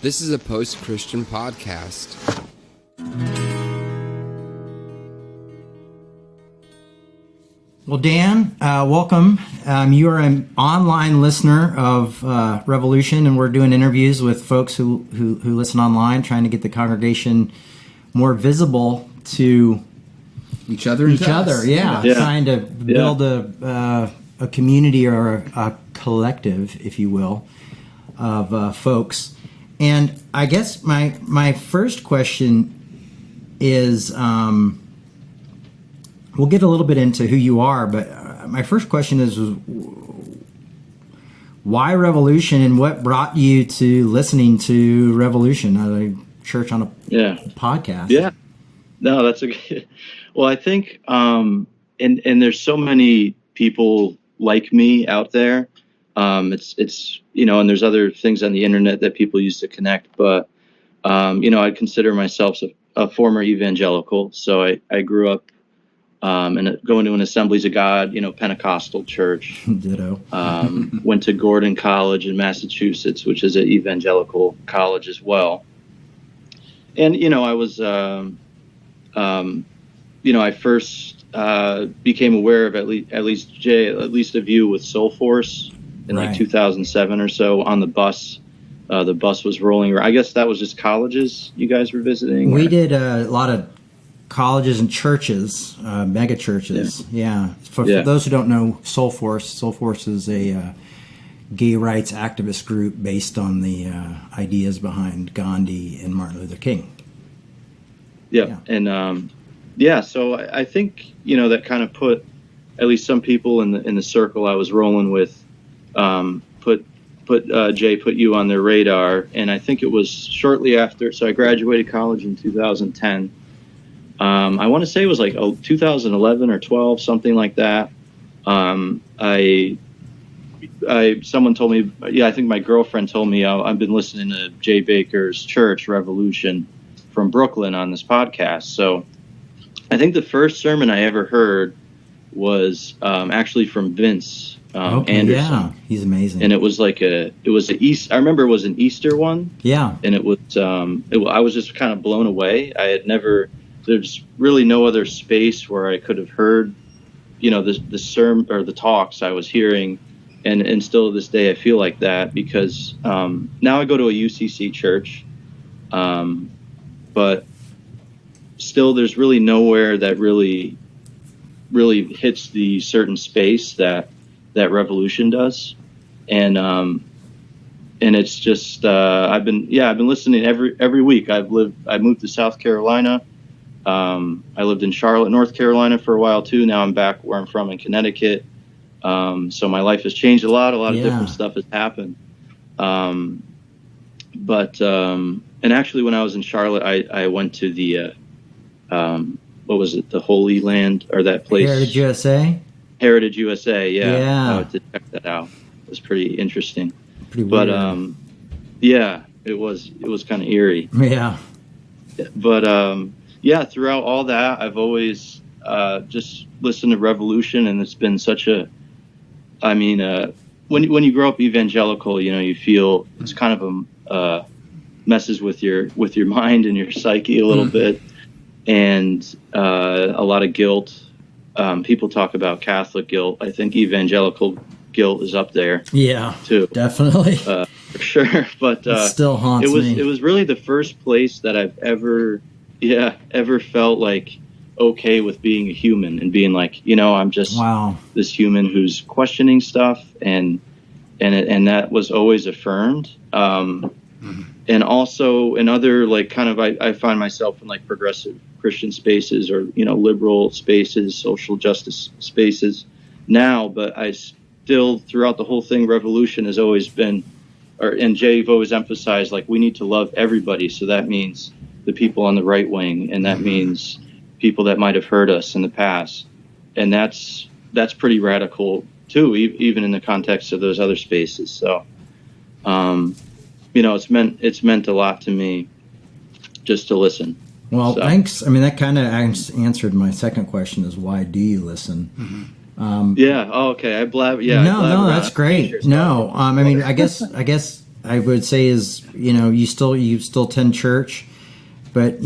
This is a post-Christian podcast. Well, Dan, welcome. You are an online listener of Revolution, and we're doing interviews with folks who listen online, trying to get the congregation more visible to each other. Yeah, trying to build a community or a collective, if you will, of folks. And I guess my first question is, we'll get a little bit into who you are, but my first question is, why Revolution, and what brought you to listening to Revolution, a church on a podcast? Yeah, no, that's a good. Well, I think, and there's so many people like me out there. It's and there's other things on the internet that people use to connect, but I consider myself a former evangelical. So I grew up and going to an Assemblies of God, Pentecostal church. Ditto. Went to Gordon College in Massachusetts, which is an evangelical college as well. And I was I first became aware of at least of you with Soul Force in like 2007 or so on the bus. The bus was rolling. I guess that was just colleges you guys were visiting. We did a lot of colleges and churches, mega churches. Yeah. For those who don't know, Soul Force is a gay rights activist group based on the ideas behind Gandhi and Martin Luther King. Yeah. And so I think that kind of put at least some people in the circle I was rolling with, put you on their radar. And I think it was shortly after. So I graduated college in 2010. I want to say it was like 2011 or 12, something like that. Someone told me, I think my girlfriend told me, I've been listening to Jay Baker's church, Revolution, from Brooklyn on this podcast. So I think the first sermon I ever heard was actually from Vince Anderson. Yeah, he's amazing. And it was like I remember it was an Easter one. Yeah. And it was, I was just kind of blown away. There's really no other space where I could have heard, the sermon or the talks I was hearing. And still to this day, I feel like that because now I go to a UCC church. But still, there's really nowhere that really hits the certain space that Revolution does. And it's just, I've been listening every week. I moved to South Carolina. I lived in Charlotte, North Carolina for a while too. Now I'm back where I'm from in Connecticut. So my life has changed a lot of different stuff has happened. And actually when I was in Charlotte, I went to the, what was it? The Holy Land or that place? Heritage USA? Heritage USA. Yeah. Yeah. I went to check that out. It was pretty interesting. Pretty weird. But, it was kind of eerie. Yeah. But, throughout all that, I've always just listened to Revolution, and it's been such when you grow up evangelical, you feel it's kind of messes with your mind and your psyche a little bit, and a lot of guilt. People talk about Catholic guilt. I think evangelical guilt is up there. Yeah, too. Definitely. For sure. But it still haunts me. It was really the first place that I've ever felt like okay with being a human and being like, I'm just this human who's questioning stuff, and that was always affirmed. And also in other I find myself in progressive Christian spaces or liberal spaces, social justice spaces now, but I still throughout the whole thing, Revolution has always been, and Jay've always emphasized we need to love everybody. So that means the people on the right wing, and that means people that might have hurt us in the past, and that's pretty radical too, even in the context of those other spaces. So it's meant a lot to me just to listen. Well, thanks. I mean, that kind of answered my second question: is why do you listen? Okay. I blab. Yeah. No, that's great. No, I mean, I guess I would say is, you still attend church, but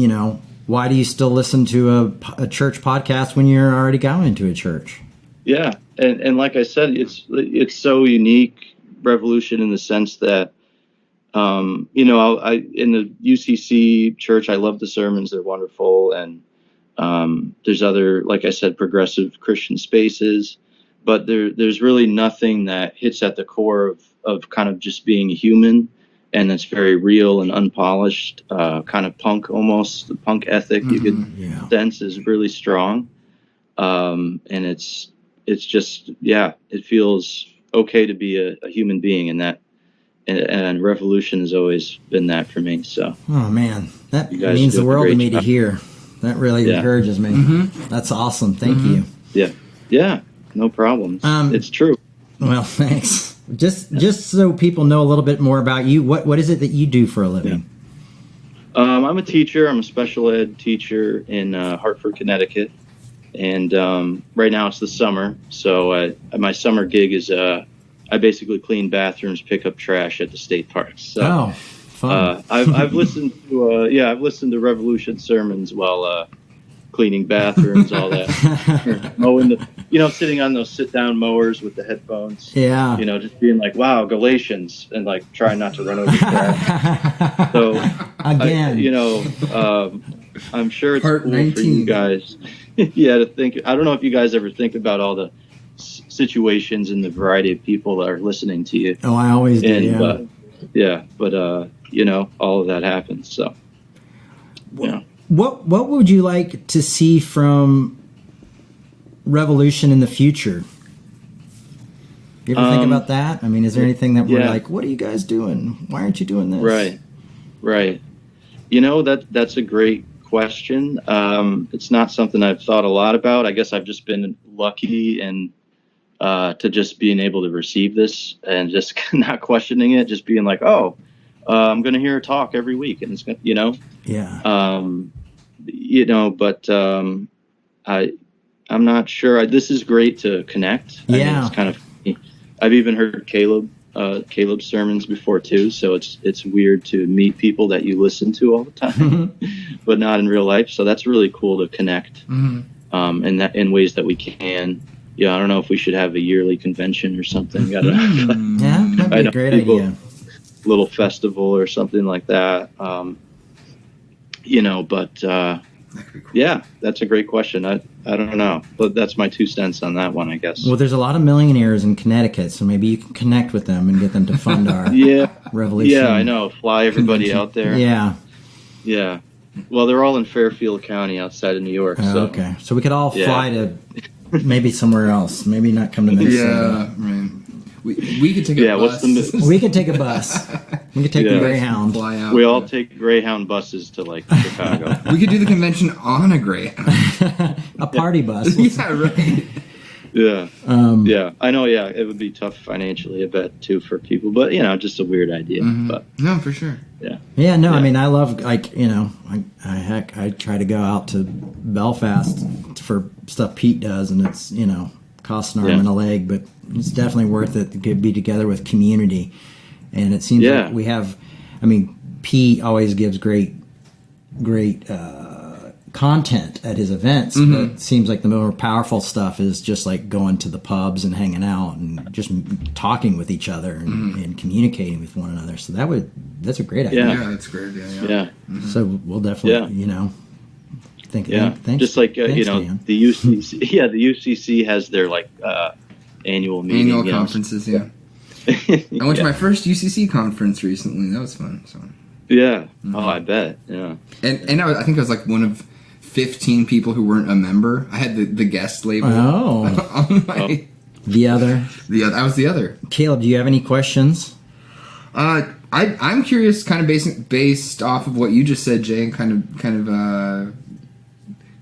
why do you still listen to a church podcast when you're already going to a church? Yeah, and like I said, it's so unique, Revolution, in the sense that I in the UCC church, I love the sermons; they're wonderful, and there's other, like I said, progressive Christian spaces, but there's really nothing that hits at the core of kind of just being a human, and that's very real and unpolished, kind of punk almost. The punk ethic you could sense is really strong, and it's just it feels okay to be a human being, and that. And Revolution has always been that for me. So, oh man, that means the world to me to hear. That really encourages me. Mm-hmm. That's awesome. Thank you. Yeah, no problem. It's true. Well, thanks. Just so people know a little bit more about you, what is it that you do for a living? I'm a teacher. I'm a special ed teacher in Hartford, Connecticut, and right now it's the summer. So my summer gig is I basically clean bathrooms, pick up trash at the state parks. So, fun. I've listened to Revolution sermons while cleaning bathrooms, all that. Mowing sitting on those sit down mowers with the headphones. Yeah. Just being like, wow, Galatians, and like trying not to run over trash. So again, I'm sure it's Part cool 19. for you guys. To think. I don't know if you guys ever think about all the situations and the variety of people that are listening to you. Oh, I always do. But all of that happens. So, What would you like to see from Revolution in the future? You ever think about that? I mean, is there anything that we're like, what are you guys doing? Why aren't you doing this? Right. That's a great question. It's not something I've thought a lot about. I guess I've just been lucky and to just being able to receive this and just not questioning it, just being like, I'm going to hear a talk every week, and it's going but I'm not sure. This is great to connect. I mean, it's kind of funny. I've even heard Caleb's sermons before too, so it's weird to meet people that you listen to all the time, but not in real life. So that's really cool to connect, and that in ways that we can. Yeah, I don't know if we should have a yearly convention or something. I don't know. Yeah, that'd be a great idea. Little festival or something like that. Yeah, that's a great question. I don't know, but that's my 2 cents on that one, I guess. Well, there's a lot of millionaires in Connecticut, so maybe you can connect with them and get them to fund our Revolution. Yeah, I know. Fly everybody out there. Yeah. Well, they're all in Fairfield County outside of New York. Oh, okay. So we could all fly to maybe somewhere else. Maybe not come to Minnesota. Yeah, right. We could take a bus. We could take a bus. We could take the Greyhound. Fly out. We all take Greyhound buses to Chicago. We could do the convention on a Greyhound. A party bus. Yeah, right. Yeah. I know. Yeah, it would be tough financially, I bet, too, for people. But just a weird idea. Mm-hmm. But no, for sure. Yeah. I mean, I love I try to go out to Belfast for stuff Pete does, and it's costs an arm and a leg, but it's definitely worth it to be together with community. And it seems like we have. I mean, Pete always gives great content at his events, but it seems like the more powerful stuff is just like going to the pubs and hanging out and just talking with each other and communicating with one another. So that's a great idea. Yeah, that's a great idea. Yeah. Mm-hmm. So we'll definitely, think. Thanks, just like Dan. the UCC. Yeah, the UCC has their annual meeting, annual conferences. Yeah. I went to my first UCC conference recently. That was fun. So. Yeah. Mm-hmm. Oh, I bet. Yeah. And I think I was like one of 15 people who weren't a member. I had the guest label. Oh. On my, The other. I was the other. Caleb, do you have any questions? I'm curious, kind of based off of what you just said, Jay, and kind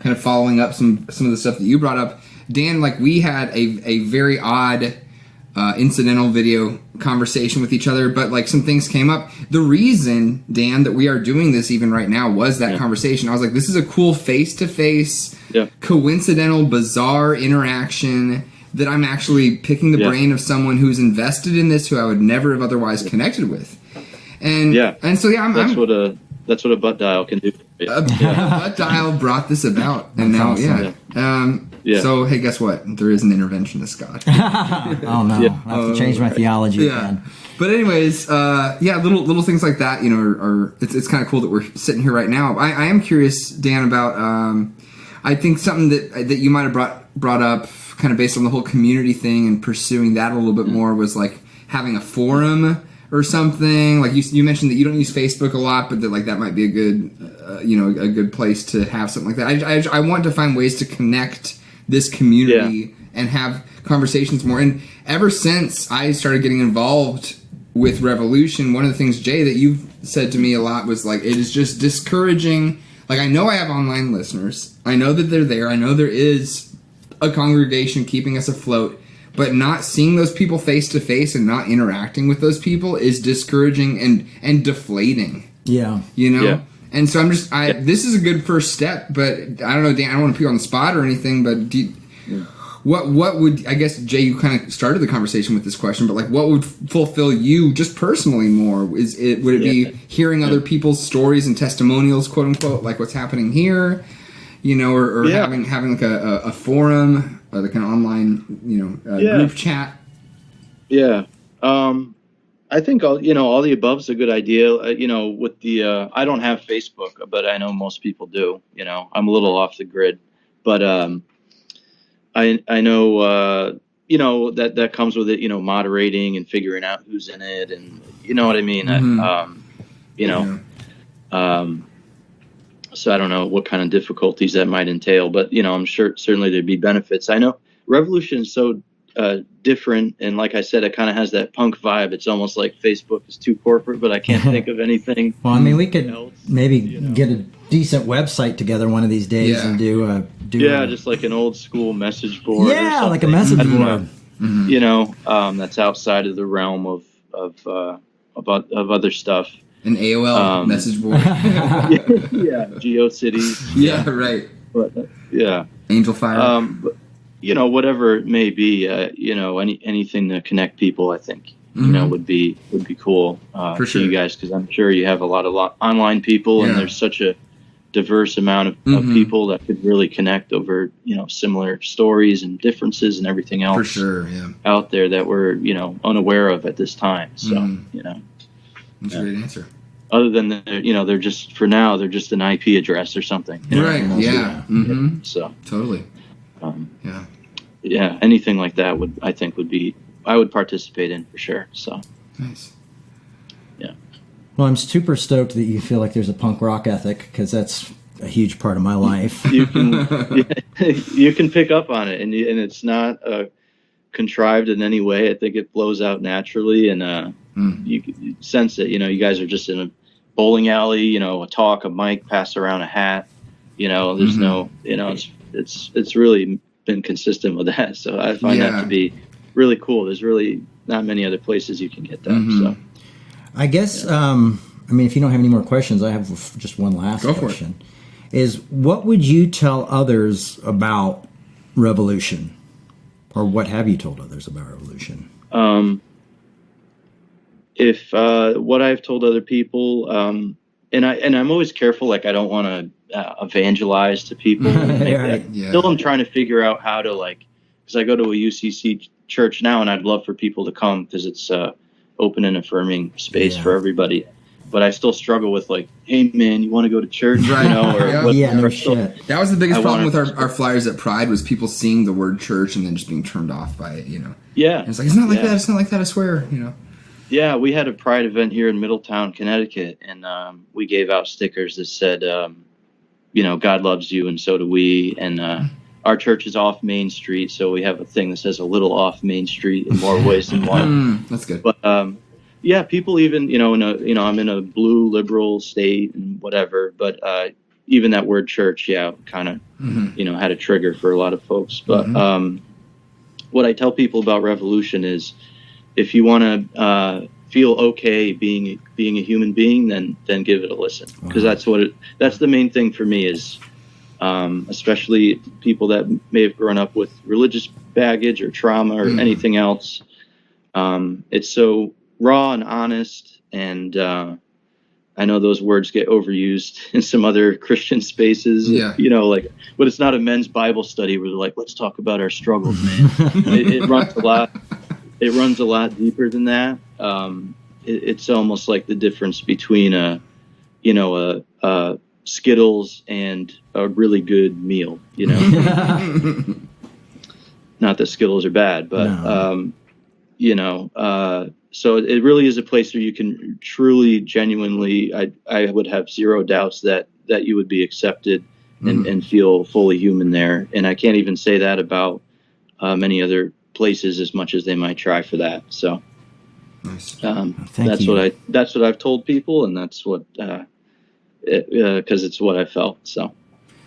of following up some of the stuff that you brought up. Dan, we had a very odd incidental video conversation with each other, but some things came up. The reason, Dan, that we are doing this even right now was that conversation. I was like, this is a cool face-to-face, coincidental, bizarre interaction that I'm actually picking the brain of someone who's invested in this, who I would never have otherwise connected with. And so that's what a butt dial can do. A butt dial brought this about, and now So hey, guess what? There is an interventionist God. Oh no, I have to change my theology again. But anyways, little things like that, it's kind of cool that we're sitting here right now. I am curious, Dan, about I think something that you might have brought up, kind of based on the whole community thing and pursuing that a little bit more, was like having a forum or something. Like you mentioned that you don't use Facebook a lot, but that might be a good a good place to have something like that. I want to find ways to connect this community and have conversations more. And ever since I started getting involved with Revolution, one of the things, Jay, that you've said to me a lot was like, it is just discouraging. Like, I know I have online listeners. I know that they're there. I know there is a congregation keeping us afloat. But not seeing those people face to face and not interacting with those people is discouraging and deflating. Yeah. Yeah. And so this is a good first step, but I don't know, Dan, I don't want to put you on the spot or anything, but what would, I guess, Jay, you kind of started the conversation with this question, but like, what would fulfill you just personally more? Would it be hearing other people's stories and testimonials, quote unquote, like what's happening here, or having like a forum, or like an online, group chat? Yeah. I think all the above is a good idea. With the I don't have Facebook, but I know most people do. I'm a little off the grid, but I know that comes with it. Moderating and figuring out who's in it, and you know what I mean. So I don't know what kind of difficulties that might entail, but I'm sure certainly there'd be benefits. I know Revolution is so different, and like I said, it kind of has that punk vibe. It's almost like Facebook is too corporate, but I can't think of anything. Well, I mean, we could maybe get a decent website together one of these days and do just like an old school message board. Yeah, like a message board. That's outside of the realm of other stuff. An AOL message board. GeoCities. Yeah, right. But, Angel Fire. But, whatever it may be, anything to connect people, I think, would be cool for sure. You guys, because I'm sure you have a lot of online people, and there's such a diverse amount of people that could really connect over, similar stories and differences and everything else for sure, out there that we're, unaware of at this time. So, that's a great answer. Other than they're just, for now, they're just an IP address or something. Right. Yeah. Mm-hmm. So totally. Anything like that I would participate in for sure. So nice. Yeah. Well, I'm super stoked that you feel like there's a punk rock ethic, because that's a huge part of my life. You can pick up on it, and it's not contrived in any way. I think it flows out naturally, and you sense it. You guys are just in a bowling alley. A talk, a mic, pass around a hat. There's no. It's really been consistent with that. So I find that to be really cool. There's really not many other places you can get that. So I guess, if you don't have any more questions, I have just one last question. Is what would you tell others about Revolution? Or what have you told others about Revolution? If what I've told other people, and I'm always careful, like I don't want to evangelize to people. Still, I'm trying to figure out how to, because I go to a UCC church now, and I'd love for people to come because it's open and affirming space for everybody. But I still struggle with hey man, you want to go to church? Right. No shit. That was the biggest problem with our flyers at Pride, was people seeing the word church and then just being turned off by it. Yeah. And it's like, it's not like that. It's not like that. I swear. Yeah, we had a Pride event here in Middletown, Connecticut, and we gave out stickers that said, God loves you, and so do we. And our church is off Main Street, so we have a thing that says a little off Main Street in more ways than one. That's good. But people even, I'm in a blue liberal state and whatever, but even that word church, kind of, had a trigger for a lot of folks. But what I tell people about Revolution is, if you want to feel okay being a human being, then give it a listen, because that's the main thing for me is especially people that may have grown up with religious baggage or trauma or anything else. It's so raw and honest, and I know those words get overused in some other Christian spaces, but it's not a men's Bible study where they're like, let's talk about our struggles, man. It runs a lot. It runs a lot deeper than that. It's almost like the difference between a Skittles and a really good meal, Not that Skittles are bad, but, so it really is a place where you can truly, genuinely, I would have zero doubts that you would be accepted and feel fully human there. And I can't even say that about many other places as much as they might try for that. So nice. That's what I've told people, and that's what, because it's what I felt. So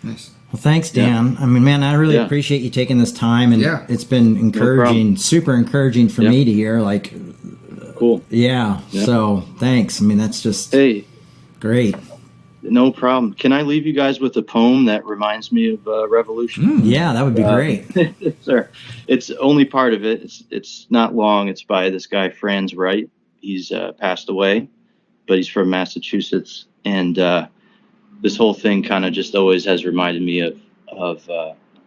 nice. Well, thanks, Dan. Yeah. I mean, man, I really appreciate you taking this time, and it's been encouraging, super encouraging for me to hear. Like, cool. Yeah. So thanks. I mean, that's just great. No problem. Can I leave you guys with a poem that reminds me of Revolution? Yeah, that would be great. Sure. It's only part of it. It's not long. It's by this guy, Franz Wright. He's passed away, but he's from Massachusetts. And this whole thing kind of just always has reminded me of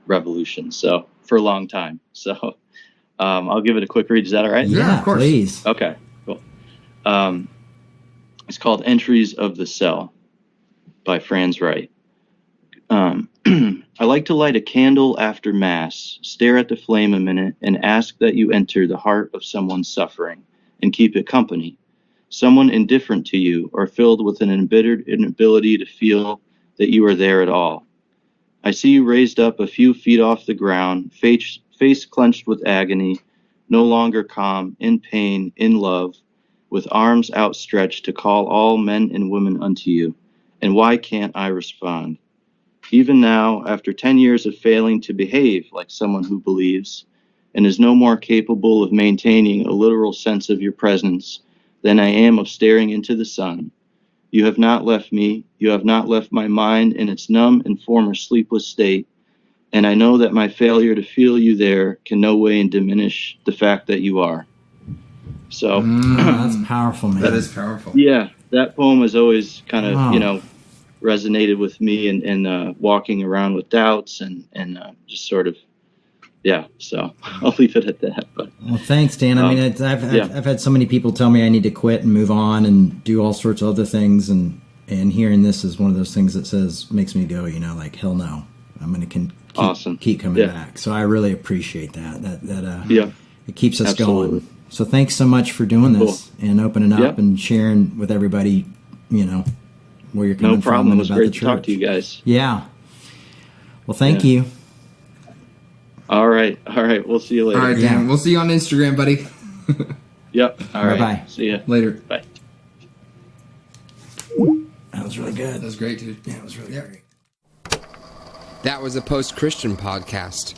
Revolution. So for a long time. So I'll give it a quick read. Is that all right? Yeah, of course. Please. Okay, cool. It's called Entries of the Cell by Franz Wright. I like to light a candle after Mass, stare at the flame a minute, and ask that you enter the heart of someone suffering and keep it company. Someone indifferent to you or filled with an embittered inability to feel that you are there at all. I see you raised up a few feet off the ground, face clenched with agony, no longer calm, in pain, in love, with arms outstretched to call all men and women unto you. And why can't I respond? Even now, after 10 years of failing to behave like someone who believes and is no more capable of maintaining a literal sense of your presence than I am of staring into the sun, you have not left me. You have not left my mind in its numb and former sleepless state. And I know that my failure to feel you there can no way diminish the fact that you are. So that's powerful, man. That is powerful. Yeah, that poem has always kind of, resonated with me and walking around with doubts and just sort of, so I'll leave it at that. But well, thanks, Dan. I mean, I've had so many people tell me I need to quit and move on and do all sorts of other things, and hearing this is one of those things that makes me go, like, hell no, I'm going to keep coming back. So I really appreciate that. It keeps us going. So thanks so much for doing this and opening up and sharing with everybody, where you're coming from. No problem. It was great to talk to you guys. Yeah. Well, thank you. All right. We'll see you later. All right, Dan. We'll see you on Instagram, buddy. Yep. All right. Bye-bye. See you later. Bye. That was really good. That was great, dude. Yeah, it was really great. That was a Post-Christian podcast.